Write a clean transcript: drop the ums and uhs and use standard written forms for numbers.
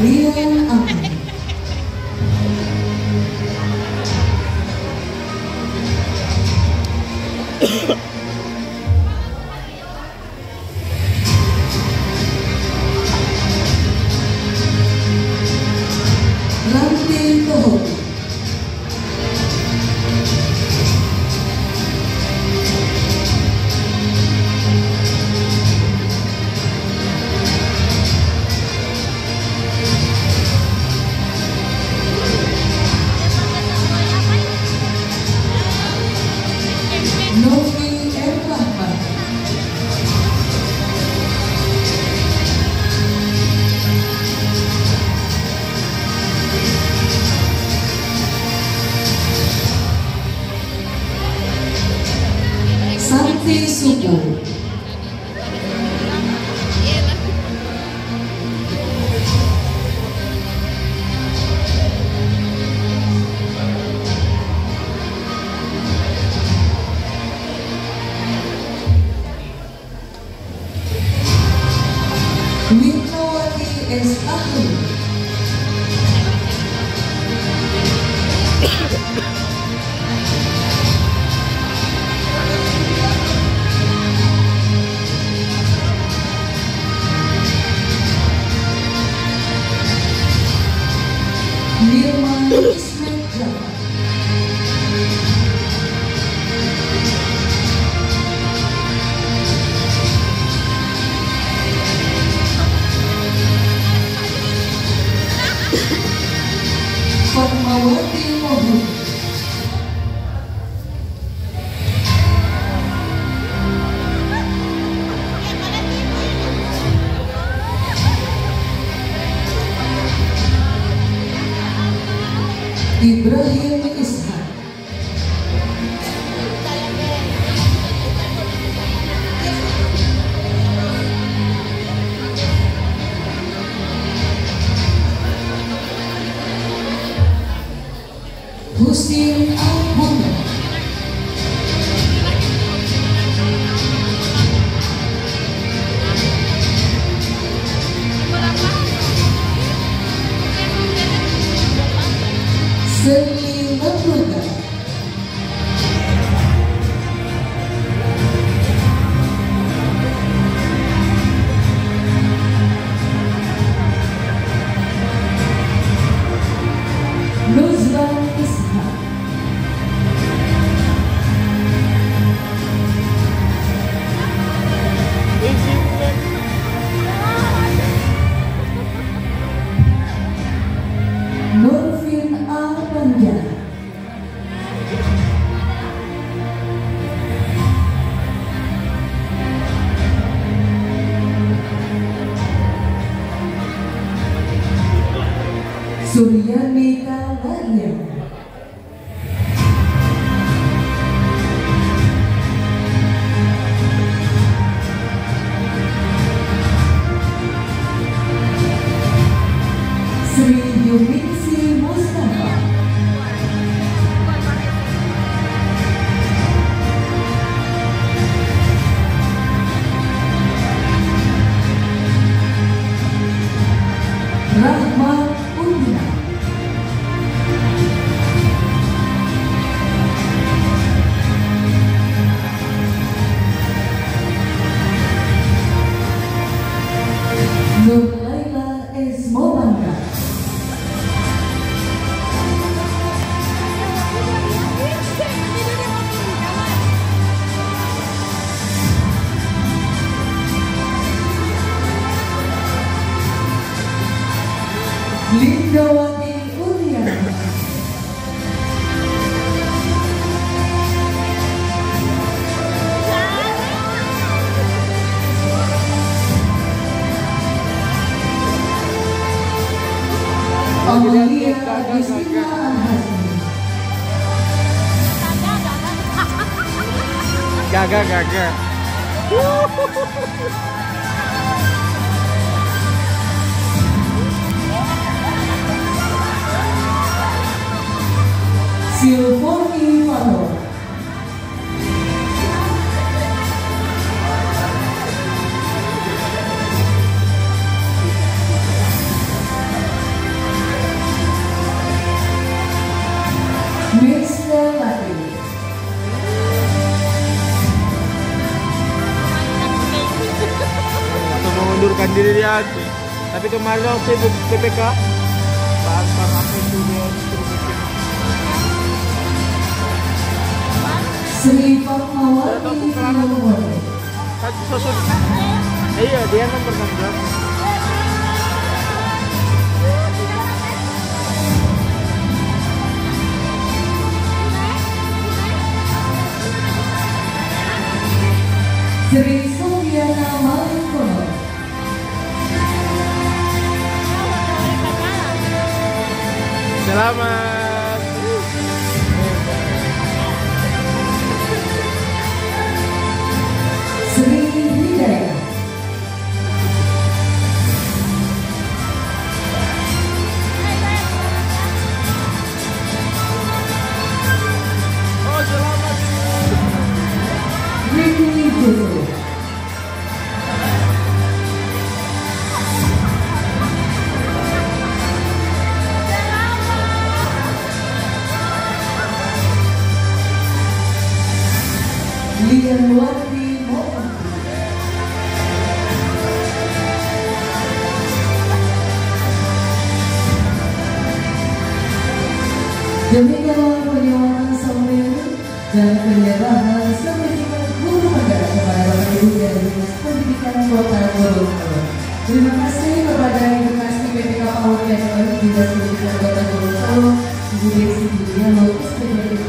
Lian Amin. Ranti Tohoku. Novi Errahman. Santi Suku. Winowati S. Ahli. Nirman Ismet Jafar. Fatmawati Mohud. Ibrahim Ishak. Husin Al-Muhammad. Seni Lembaga. Nuzlan Ishak. Nurfin Al-Banjar. Suryani Kalaya. Sri Yuningsi Mustafa. Rahmat Undina. Nur Laila S. Mobangga. Lindawati Uliana. Amalia Agustina Al-Hasmi. Gaga. Silvoni Fano. Lati. Atau mengundurkan diri dia. Tapi kemarin waktu itu PPK bahan apa itu dia suruh bikin. Sri Fatmawati Purnomo. Iya, dia nomor 16. Sri Sufiana Malikono. Selamat. Sri Hidayah. Oh, selamat. Ricky Joko. Lianwati Mohon. Demikian penyuapan sambil dan penyerahan sertifikat guru negara kepada Bapak Ibu dari Dinas Pendidikan Kota Gorontalo. Terima kasih kepada Ibu Kasih PPK PAUD yang Dinas Pendidikan Kota Gorontalo, Ibu Desi Juliano, SPDK